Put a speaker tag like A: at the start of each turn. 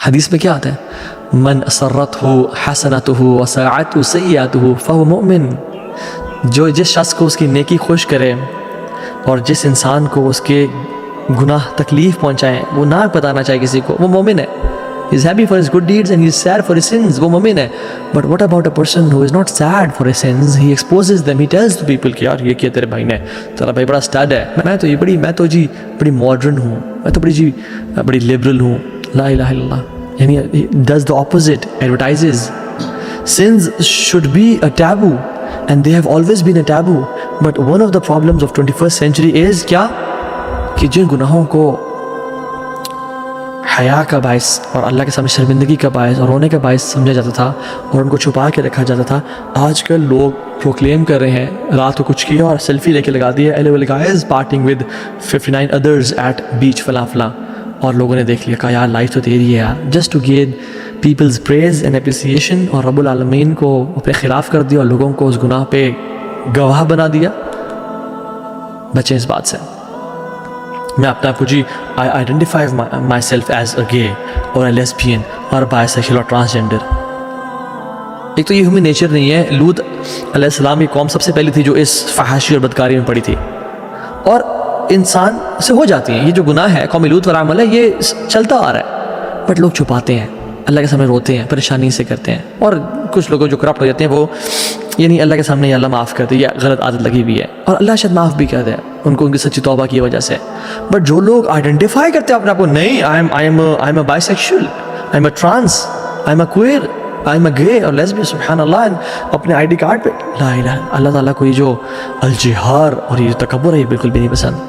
A: حدیث میں کیا آتا ہے؟ من سرتہ حسنتہ وساعتہ سیئاتہ فہو مؤمن. جو جس شخص کو اس کی نیکی خوش کرے اور جس انسان کو اس کے گناہ تکلیف پہنچائیں وہ نہ بتانا چاہے کسی کو، وہ مومن ہے. He is happy for his good deeds and he is sad for his sins. وہ مومن ہے. But what about a person who is not sad for his sins? He exposes them. He tells to people کہ یار یہ کیا تیرے بھائی نے، تیرا بھائی بڑا اسٹڈ ہے، میں تو جی بڑی ماڈرن ہوں، میں تو بڑی لبرل ہوں. لا الہ الا اللہ. یعنی does the opposite, advertises. Sins should be a taboo and they have always been a taboo. But one of the problems of 21st century is کیا کہ جن گناہوں کو حیا کا باعث اور اللہ کے سامنے شرمندگی کا باعث اور رونے کا باعث سمجھا جاتا تھا اور ان کو چھپا کے رکھا جاتا تھا، آج کل لوگ پروکلیم کر رہے ہیں رات کو کچھ کیا اور سیلفی لے کے لگا دیا LOL guys partying with 59 others at beach فلاں فلاں، اور لوگوں نے دیکھ لیا کہا یار لائف تو تیری ہے یار. Just to gain people's praise and appreciation, اور رب العالمین کو اپنے خلاف کر دیا اور لوگوں کو اس گناہ پہ گواہ بنا دیا. بچیں اس بات سے. میں اپنے آپ کو جی I identify myself as a gay اور اے لیسبین اور بائی سیکشل اور ٹرانسجینڈر. ایک تو یہ ہیومن نیچر نہیں ہے. لوط علیہ السلام کی قوم سب سے پہلی تھی جو اس فحاشی اور بدکاری میں پڑی تھی، اور انسان سے ہو جاتی ہیں. یہ جو گناہ ہے قوم لوط والا عمل ہے یہ چلتا آ رہا ہے، بٹ لوگ چھپاتے ہیں، اللہ کے سامنے روتے ہیں، پریشانی سے کرتے ہیں. اور کچھ لوگوں جو کرپٹ ہو جاتے ہیں وہ یعنی اللہ کے سامنے یا اللہ معاف کر دے، یا غلط عادت لگی ہوئی ہے اور اللہ شاید معاف بھی کر دے ان کو ان کی سچی توبہ کی وجہ سے. بٹ جو لوگ آئیڈینٹیفائی کرتے ہیں اپنے آپ کو، نہیں I am a bisexual, I am a trans, I am a queer, I am a gay اور لیسبین، سبحان اللہ، اپنے آئی ڈی کارڈ پہ لا الہ. اللہ تعالیٰ کو یہ جو الجہار اور یہ جو تکبر ہے یہ بالکل بھی نہیں پسند.